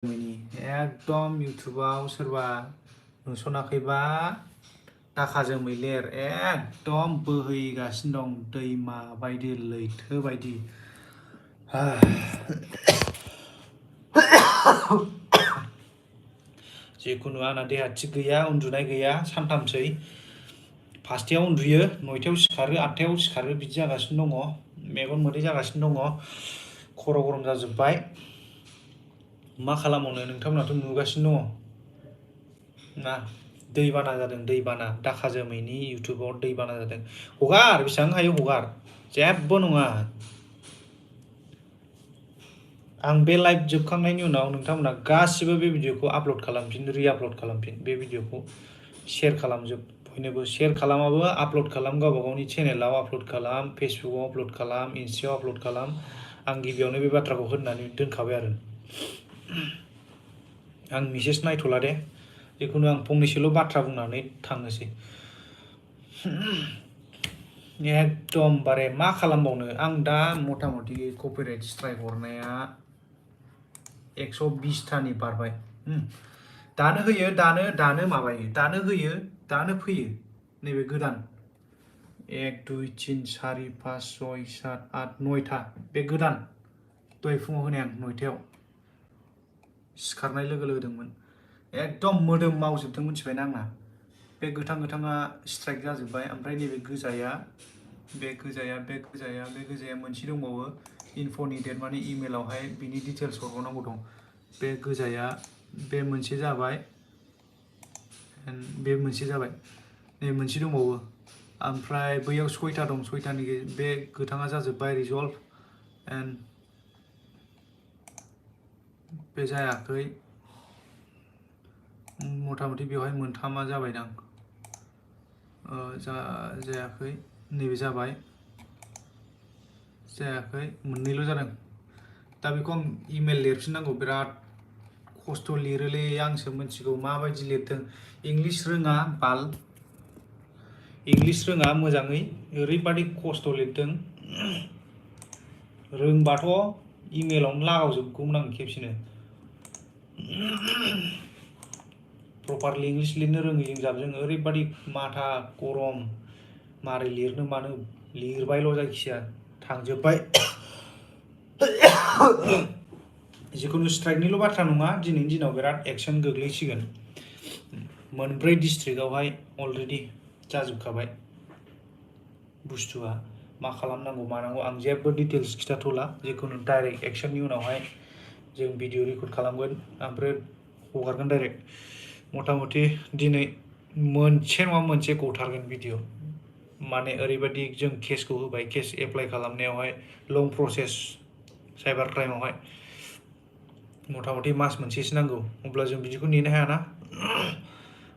एकदम इउटुबाव सोरबा नुसनाखैबा दाखा जोमै लेर एकदम बोहैगासिनो दं दैमा बायदि लैथो बायदि जिखुनु आंना देहा थिग गैया उन्दुनाय गैया सानथामसै फासथायाव उन्दुयो 9थायाव सिखारो 8थायाव सिखारो बिदि जागासिनो दङ मेगन मोदै जागासिनो दङ खर' गरम जाजोब्बाय मा खालामनो नोंथांमोनाथ' नुगासिनो दङ ना दैबाना जादों दैबाना दाखा जोमैनि इउटुबाव दैबाना जादों हगार बेसेबां हायो हगार जेबो नङा आं बे लाइभ जोबखांनायनि उनाव नोंथांमोना गासिबो बे भिडिअखौ आपल'ड खालामफिन रि-आपल'ड खालामफिन बे भिडिअखौ शेयार खालामजोब बयनोबो शेयार खालामाबो आपल'ड खालाम गावबा गावनि चेनेलाव आपल'ड खालाम फेसबुकआव आपल'ड खालाम इन्स्टायाव आपल'ड खालाम आं गिबियावनो बे बाथ्राखौ होननानै दोनखाबाय आरो आं मेसेज नायथ'ला दे जिखुनु आं फंनैसोल' बाथ्रा बुंनानै थांनोसै एकदमबारे मा खालामबावनो आं दा मथा मथि कपिराइट स्ट्राइक हरनाया 120थानि बारबाय दानो होयो दानो माबायो दानो होयो दानो फैयो नैबे गोदान 1 2 3 4 5 6 7 8 9था बे गोदान दहाय फुङाव होनाय आं 9थायाव सिखारनाय लोगो होदोंमोन एकदम मोदोम मावजोबदों मिथिबायना आंना बे गोथां गोथाङा स्ट्राइक जाजोब्बाय ओमफ्राय नैबे गोजाया मोनसे दंबावो इनफ'नि डेट माने इमेलावहाय बिनि डिटेल्स हरबावनांगौ दं बे गोजाया बे मोनसे जाबाय बे मोनसे जाबाय नै मोनसे दंबावो ओमफ्राय बैयाव 6था दं 6थानि बे गोथाङा जाजोब्बाय रिजल्भ एन्ड बे जायाखै मथा मथि बेवहाय मोनथामा जाबायदां जायाखै नैबे जाबाय जायाखै मोननैल' जादों दा बेखौ आं इमेल लिरफिननांगौ बिराद खस्थ' लिरोलै आंसो मिथिगौ माबायदि लिरदों इंलिश रोङा बाल इंलिश रोङा मोजाङै ओरैबादि खस्थ' लिरदों रोंबाथ' इमेलावनो लागावजोबगौमोन आं खेबसेनो प्रपारलि इंलिश लिरनो रोङै जों जाबजों ओरैबादि माथा गरम मारै लिरनो मानो लिरबायल' जायखिया थांजोब्बाय जिखुनु स्ट्राइकनिल' बाथ्रा नङा दिनैनि दिनाव बिराद एक्सन गोग्लैसिगोन मोनब्रै डिस्ट्रिक्टआवहाय अलरेडि जाजोबखाबाय बुस्थुआ मा खालामनांगौ मानांगौ आं जेबो डिटेल्स खिथाथ'ला जिखुनु डाइरेक्ट एक्सननि उनावहाय जों भिडिअ रेकर्ड खालामगोन ओमफ्राय हगारगोन डाइरेक्ट मथा मथि दिनै मोनसे नङा मोनसे गथारगोन भिडिअ माने ओरैबायदि जों केसखौ होबाय case apply खालामनायावहाय long process cyber क्राइमावहाय मथा मथि मास मोनसेसो नांगौ अब्ला जों बिदिखौ नेनो हायाना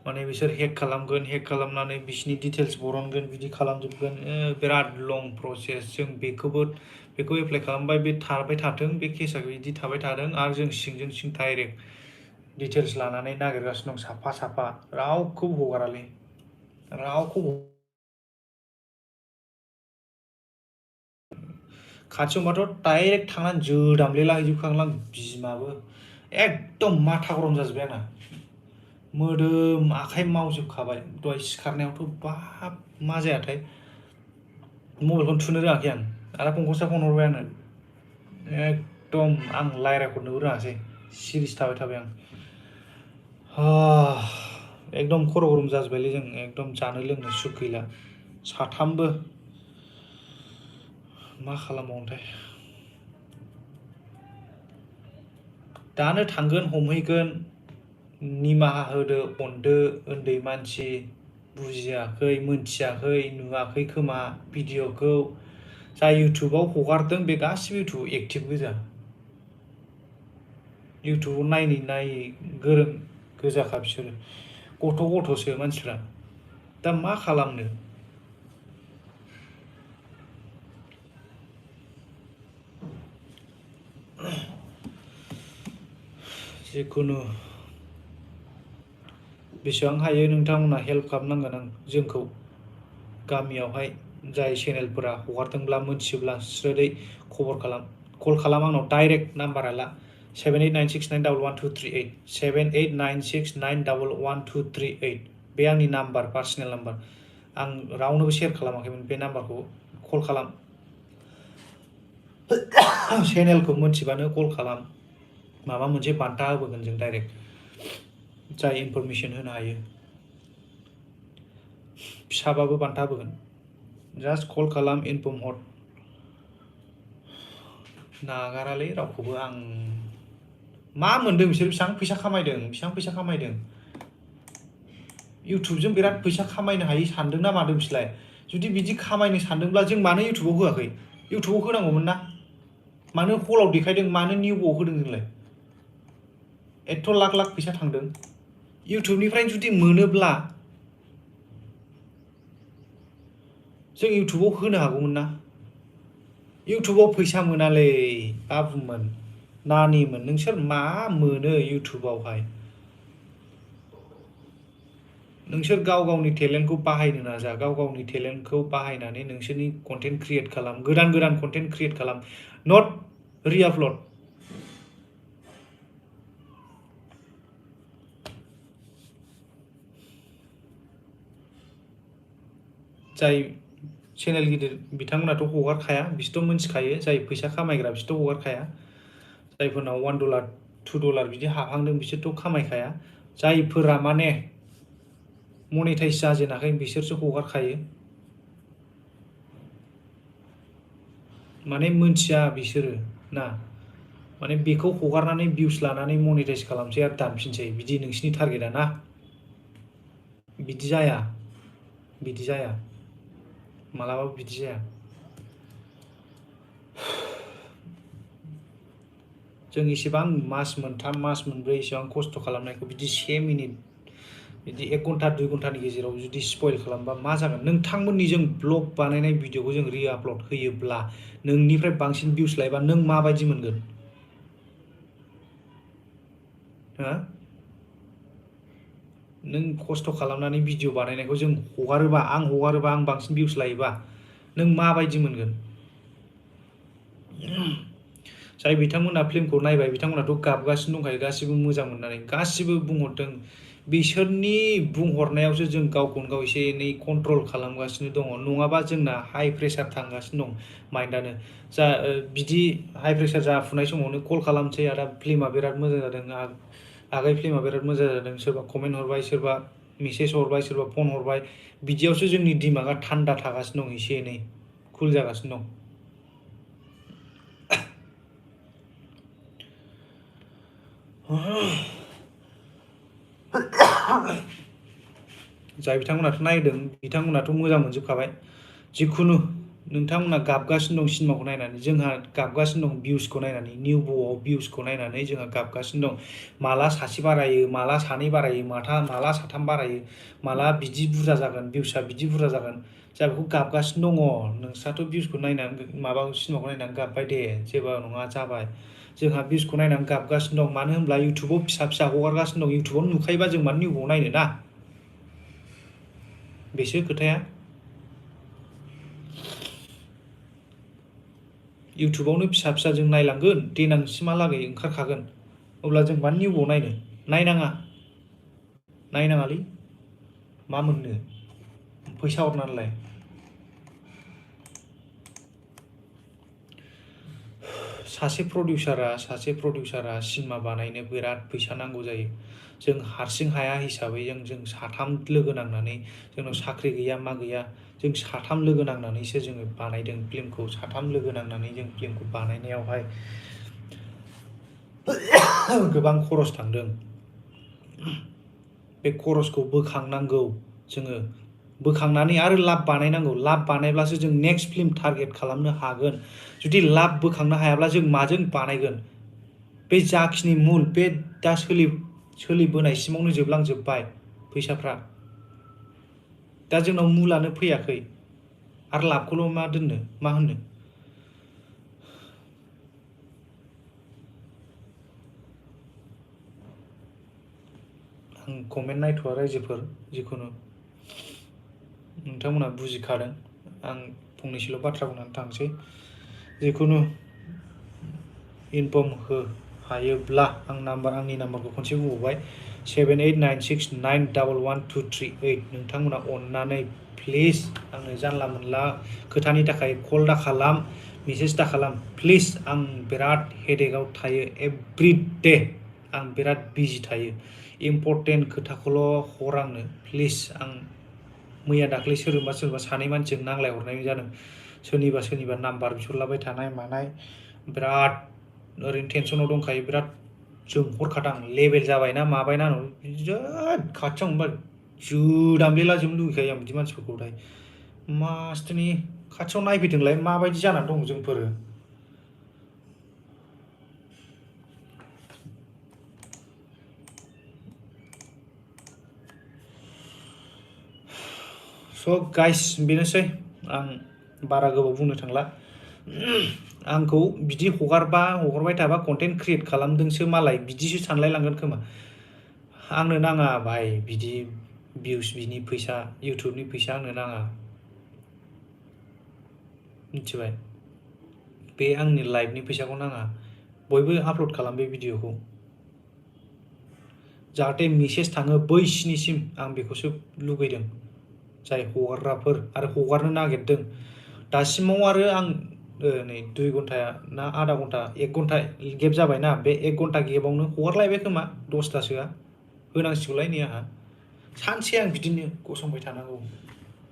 माने बिसोर हेक खालामगोन हेक खालामनानै बिसिनि डिटेल्स बरनगोन बिदि खालामजोबगोन बिराद लं प्रसेस जों बेखौ एप्लाइ खालामबाय बे थाबाय थाथों बे केसा बिदि थाबाय थादों आरो जों सिंजों सिं डाइरेक्ट डिटेल्स लानानै नागिरगासिनो दं साफा साफा रावखौबो हगारालै रावखौबो खाथियावबाथ' डाइरेक्ट थांनानै जोदामलेला हैजोबखागोन आं बिमाबो एकदम माथा गरम जाजोब्बाय आंना मोदोम आखाइ मावजोबखाबाय दहाय सिखारनायावथ' बाब मा जायाथाय मबाइलखौनो थुनो रोङाखै आं आरो फंखसआ फन हरबाय आंनो एकदम आं रायज्लायहरनोबो रोङासै सिरिस थाबाय आं एकदम खर' गरम जाजोब्बायलै जों एकदम जानो लोंनो सुख गैला साथामबो मा खालामबावनोथाय दानो थांगोन हमहैगोन निमाहा होदो अनदो उन्दै मानसि बुजियाखै मोनथियाखै नुवाखै खोमा भिडिअखौ जाय इउटुबाव हगारदों बे गासिबो इउटुबाव एक्टिभ गोजा इउटुबाव नायै गोरों गोजाखा बिसोरो गथ'सो मानसिफ्रा दा मा खालामनो जिखुनु बेसेबां हायो नोंथांमोना हेल्प खालामनांगोन आं जोंखौ गामियावहाय जाय चेनेलफोरा हगारदोंब्ला मोनथियोब्ला स्रोदै खबर खालाम कल खालाम आंनाव डाइरेक्ट नाम्बारा ला 7896911238 7896911238 बे आंनि नाम्बार पार्सनेल नाम्बार आं रावनोबो शेयार खालामाखैमोन बे नाम्बारखौ कल खालाम चेनेलखौ मोनथिबानो कल खालाम माबा मोनसे बान्था होबोगोन जों डाइरेक्ट जाय इनफरमेशन होनो हायो फिसाबाबो बान्था होबोगोन जास्ट कल खालाम इनफर्म हर नागारालै रावखौबो आं मा मोनदों बिसोर बेसेबां फैसा खामायदों इउटुबजों बिराद फैसा खामायनो हायो सानदों ना मादों बिसोरलाय जुदि बिदि खामायनो सानदोंब्ला जों मानो इउटुबाव होआखै इउटुबाव होनांगौमोन ना मानो हलाव देखायदों मानो निउआव होदों जोंलाय एथ' लाख लाख फैसा थांदों इउटुबनिफ्राय जुदि मोनोब्ला जों इउटुबाव होनो हागौमोन ना इउटुबाव फैसा मोनालै बाबुमोन नानिमोन नोंसोर मा मोनो इउटुबावहाय नोंसोर गाव गावनि टेलेन्टखौ बाहायनो नाजा गाव गावनि टेलेन्टखौ बाहायनानै नोंसोरनि कन्टेन्ट क्रिएट खालाम गोदान कन्टेन्ट क्रिएट खालाम नट रिआपलड जाय चेनेल गिदिर बिथांमोनाथ' हगारखाया बिसोरथ' मिन्थिखायो जाय फैसा खामायग्रा बिसोरथ' हगारखाया जायफोरनाव $1 $2 बिदि हाबहांदों बिसोरथ' खामायखाया जायफोरा माने मनेटाइज जाजेनाखै बिसोरसो हगारखायो माने मोनथिया बिसोरो ना माने बेखौ हगारनानै भिउस लानानै मनेटाइज खालामसै आरो दानफिनसै बिदि नोंसिनि टारगेटआ ना बिदि जाया मालाबाबो बिदि जाया जों इसेबां मास मोनथाम मास मोनब्रै इसेबां खस्थ' खालामनायखौ बिदि 1 मिनिट बिदि 1 घन्टा 2 घन्टानि गेजेराव जुदि स्पइल खालामबा मा जागोन नोंथांमोननि जों ब्लग बानायनाय भिडिअखौ जों रिआपलड होयोब्ला नोंनिफ्राय बांसिन भिउस लायोबा नों माबायदि मोनगोन हो नों खस्थ' खालामनानै भिडिअ बानायनायखौ जों हगारोबा आं बांसिन भिउस लायोबा नों माबायदि मोनगोन जाय बिथांमोना फिल्मखौ नायबाय बिथांमोनाथ' गाबगासिनो दंखायो गासिबो मोजां मोननानै गासिबो बुंहरदों बिसोरनि बुंहरनायावसो जों गावखौनो गाव एसे एनै कन्ट्रल खालामगासिनो दङ नङाबा जोंना हाइ प्रेसार थांगासिनो दं माइन्डआनो जा बिदि हाइ प्रेसार जाफुनाय समावनो कल खालामसै आदा फिल्मा बिराद मोजां जादों आगै फिल्मा बिराद मोजां जादों सोरबा कमेन्ट हरबाय सोरबा मेसेज हरबाय सोरबा फन हरबाय बिदियावसो जोंनि दिमागा थान्दा थागासिनो दं एसे एनै कुल जागासिनो दं जाय बिथांमोनाथ' नायदों बिथांमोनाथ' मोजां मोनजोबखाबाय जिखुनु नोंथांमोना गाबगासिनो दं सिनेमाखौ नायनानै जोंहा गाबगासिनो दं भिउसखौ नायनानै निउ ब'आव भिउसखौ नायनानै जोंहा गाबगासिनो दं माला सासे बारायो माला सानै बारायो माला साथाम बारायो माला बिदि बुरजा जागोन भिउसआ बिदि बुरजा जागोन जा बेखौ गाबगासिनो दङ नोंस्राथ' भिउसखौ नायनानै माबा सिनेमाखौ नायनानै गाबबाय दे जेबो नङा जाबाय जोंहा भिउसखौ नायनानै गाबगासिनो दं मानो होनब्ला इउटुबाव फिसा फिसा हगारगासिनो दं इउटुबाव नुखायोबा जों मानो निउआव नायनो ना बेसो खोथाया इउटुबावनो फिसा फिसा जों नायलांगोन देनांसिमहालागै ओंखारखागोन अब्ला जों मानो निउआव नायनो नायनाङालै मा मोननो फैसा हरनानैलाय सासे प्रडिउसारा सिनेमा बानायनो बिराद फैसा नांगौ जायो जों हारसिं हाया हिसाबै जों साथाम लोगो नांनानै जोंनाव साख्रि गैया मा गैया जों साथाम लोगो नांनानैसो जोङो बानायदों फिल्मखौ साथाम लोगो नांनानै जों फिल्मखौ बानायनायावहाय गोबां खरस थांदों बे खरसखौ बोखांनांगौ जोङो बोखांनानै आरो लाब बानायनांगौ लाब बानायब्लासो जों नेक्स्ट फिल्म टारगेट खालामनो हागोन जुदि लाब बोखांनो हायाब्ला जों माजों बानायगोन बे जाखिनि मुल बे दा सोलिबोनायसिमावनो जोबलांजोब्बाय फैसाफ्रा दा जोंनाव मुलानो फैयाखै आरो लाबखौल' मा होननो आं कमेन्ट नायथ'आ रायजोफोर जिखुनु नोंथांमोना बुजिखादों आं फंनैसोल' बाथ्रा बुंनानै थांसै जिखुनु इनफर्म हो हायोब्ला आंनि नाम्बारखौ खनसे बुंबावबाय 7896911238 नोंथांमोना अननानै प्लिज आंनो जानला मोनला खोथानि थाखाय कल दा खालाम मेसेज दा खालाम प्लिज आं बिराद हेडेकआव थायो एभ्रिडे आं बिराद बिजि थायो इम्पर्टेन्ट खोथाखौल' हर आंनो प्लिज आं मैया दाख्लै सोरबा सानै मानसिजों नांलायहरनाय जादों सोरनिबा नाम्बार बिहरलाबाय थानाय मानाय बिराद ओरैनो टेनसनाव दंखायो बिराद जोंहरखादां लेभेल जाबायना माबायना बिराद खाथियाव मोनबा जोदामलेला जोबनो लुगैखायो आं बिदि मानसिफोरखौहाय मासथिनि खाथियाव नायफैदोंलाय माबायदि जानानै दं जोंफोरो स' गाइस बेनोसै आं बारा गोबाव बुंनो थांला आंखौ बिदि हगारबाय थाबा कन्टेन्ट क्रिएट खालामदोंसो मालाय बिदिसो सानलायलांगोन खोमा आंनो नाङा भाई बिदि भिउस बिनि फैसा इउटुबनि फैसा आंनो नाङा मिथिबाय बे आंनि लाइफनि फैसाखौ नाङा बयबो आपल'ड खालाम बे भिडिअखौ जाहाथे मेसेज थाङो बैसिनिसिम आं बेखौसो लुगैदों जाय हगारग्राफोर आरो हगारनो नागिरदों दासिमाव आरो आं नै 2 घन्टा ना आधा घन्टा 1 घन्टा गेप जाबायना बे 1 घन्टा गेपावनो हगारलायबाय खोमा 10थासोआ होनांसिगौलाय नै आंहा सानसे आं बिदिनो गसंबाय थानांगौ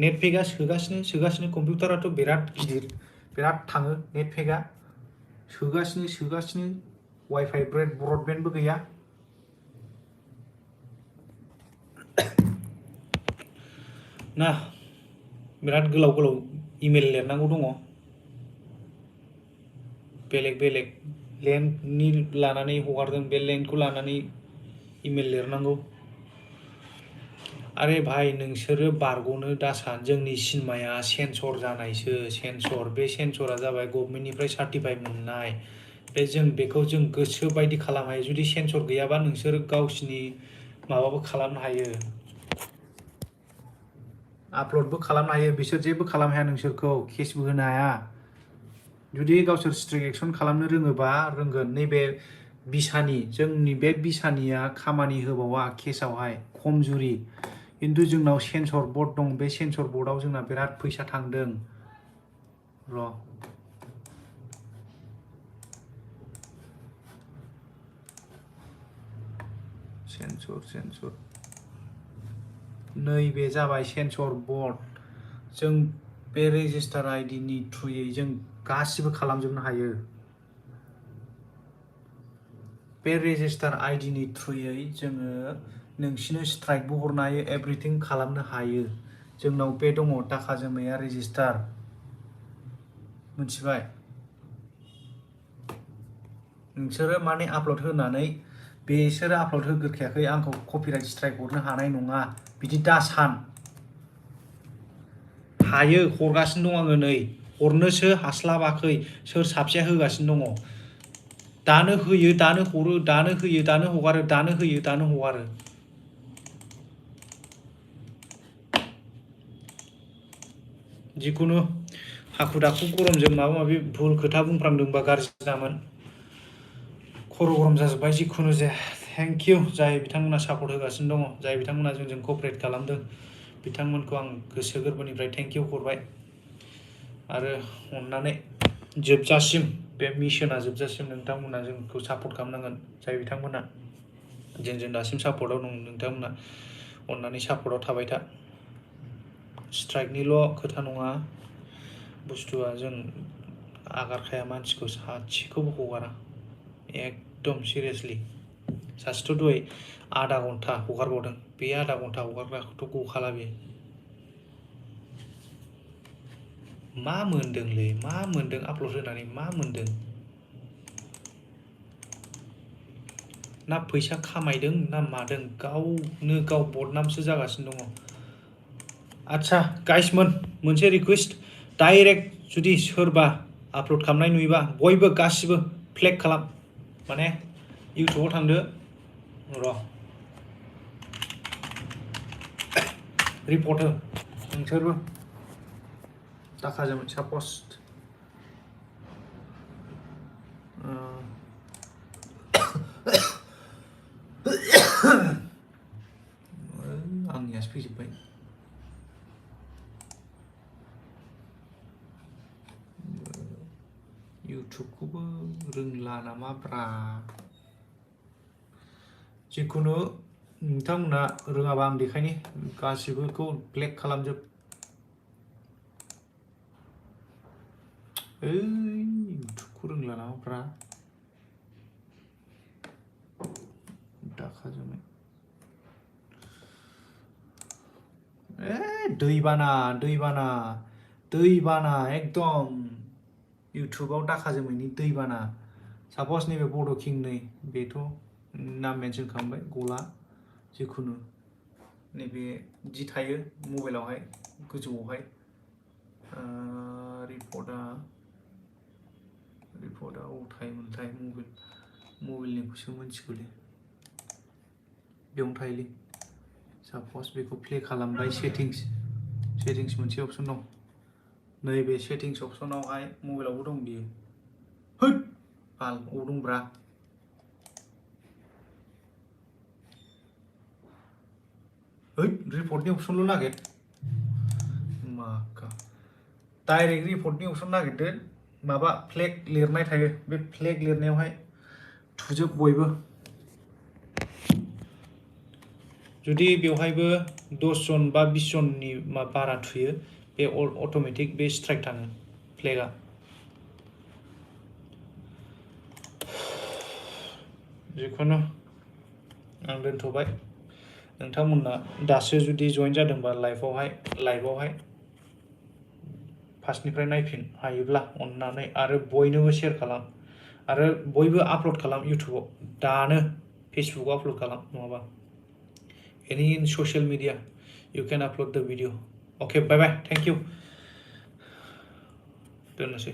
नेट पेकआ सोगासिनो कम्पिउटाराथ' बिराद गिदिर बिराद थाङो नेट पेकआ सोगासिनो वाइफाइ ब्रडबेन्डबो गैया ना बिराद गोलाव इमेल लिरनांगौ दङ बेलेग लेन्डनि लानानै हगारदों बे लेन्डखौ लानानै इमेल लिरनांगौ आरे भाई नोंसोरो बारग'नो दासान जोंनि सिनेमाया सेन्सर जानायसो सेन्सर बे सेन्सरा जाबाय गभर्नमेन्टनिफ्राय सार्टिफाइड मोननाय बे जों बेखौ जों गोसो बायदि खालामनो हायो जुदि सेन्सर गैयाबा नोंसोर गावसिनि माबाबो खालामनो हायो आपल'डबो खालामनो हायो बिसोर जेबो खालामनो हाया नोंसोरखौ केसबो होनो हाया जुदि गावसोर स्ट्रिक्ट एक्सन खालामनो रोङोबा रोंगोन नैबे जोंनि बे बिसानिया खामानि होबावा केसावहाय खमजुरि खिन्थु जोंनाव सेन्सर बर्ड दं बे सेन्सर बर्डआव जोंना बिराद फैसा थांदों र' सेन्सर नैबे जाबाय सेन्सर बर्ड जों बे रेजिस्टार आइडिनि थ्रुयै जों गासिबो खालामजोबनो हायो बे रेजिस्टार आइडिनि थ्रुयै जोङो नोंसिनो स्ट्राइकबो हरनो हायो एभ्रिथिं खालामनो हायो जोंनाव बे दङ दाखा जोमैया रेजिस्टार मिथिबाय नोंसोरो माने आपल'ड होनानै बेसोरो आपल'ड होग्रोखायाखै आंखौ कपिराइट स्ट्राइक हरनो हानाय नङा बिदि दासान हायो हरगासिनो दं आङो नै हरनोसो हास्लाबाखै सोर साबसेया होगासिनो दङ दानो होयो दानो हरो दानो होयो दानो हगारो दानो होयो दानो हगारो जिखुनु हाखु दाखु गरमजों माबा माबि भुल खोथा बुंफ्रांदोंबा गाज्रि जामोन खर' गरम जाजोब्बाय जिखुनु जाया थेंक इउ जाय बिथांमोना सापर्ट होगासिनो दङ जाय बिथांमोना जोंजों क'पारेट खालामदों बिथांमोनखौ आं गोसो गोरबोनिफ्राय थेंक इउ हरबाय आरो अननानै जोबजासिम बे मिशना जोबजासिम नोंथांमोना जोंखौ सापर्ट खालामनांगोन जाय बिथांमोना जोंजों दासिम सापर्टआव दं नोंथांमोना अननानै सापर्टआव थाबाय था स्ट्राइकनिल' खोथा नङा बुस्थुआ जों आगारखाया मानसिखौ सासेखौबो हगारा एकदम सिरियासलि सासेथ' दहाय आधा घन्टा हगारबावदों बे आधा घन्टा हगारग्राखौथ' गखाला बे मा मोनदोंलै मा मोनदों आपल'ड होनानै मा मोनदों ना फैसा खामायदों ना मादों गावनो गाव बदनामसो जागासिनो दङ आच्छा गाइसमोन मोनसे रिकुवेस्ट डाइरेक्ट जुदि सोरबा आपल'ड खालामनाय नुयोबा बयबो गासिबो फ्लेग खालाम माने इउटुबाव थांदो र' रिपर्ट हो नोंसोरबो दाखा जोमै साप'ज आंनियासो फैजोब्बाय इउटुबखौबो रोंला नामाब्रा जिखुनु नोंथांमोना रोङाबा आं देखायनि गासिबोखौ ब्लेक खालामजोब इउटुबखौ रोंला नामाब्रा दाखा जोमै दैबाना एकदम इउटुबाव दाखा जोमैनि दैबाना सापज नैबे बड' किं नै बेथ' नाम मेनसन खालामबाय गला जिखुनु नैबे जि थायो मबाइलावहाय गोजौआवहाय रिपर्टआ अबाव थायोमोनथाय मबाइलनिखौसो मिथिगौलै बेयावनो थायोलै सापज बेखौ प्ले खालामबाय सेटिंस मोनसे अपसन दं नैबे सेटिंस अपसनावहाय मबाइलावबो दं बियो होद बाल अबाव दंब्रा रिपर्टनि अपसनल' नागिर माखा डाइरेक्ट रिपर्टनि अपसन नागिरदो माबा फ्लेग लिरनाय थायो बे फ्लेग लिरनायावहाय थुजोब बयबो जुदि बेवहायबो 10 जन बा 20 जननि बारा थुयो बे अट'मेटिक बे स्ट्राइक थाङो फ्लेगा जिखुनु आं दोनथ'बाय नोंथांमोना दासो जुदि जइन जादोंबा लाइभआवहाय फार्स्टनिफ्राय नायफिन हायोब्ला अननानै आरो बयनोबो शेयार खालाम आरो बयबो आपल'ड खालाम इउटुबाव दानो फेसबुकआव आपल'ड खालाम नङाबा any in social media you can upload the video okay bye bye thank you दोननोसै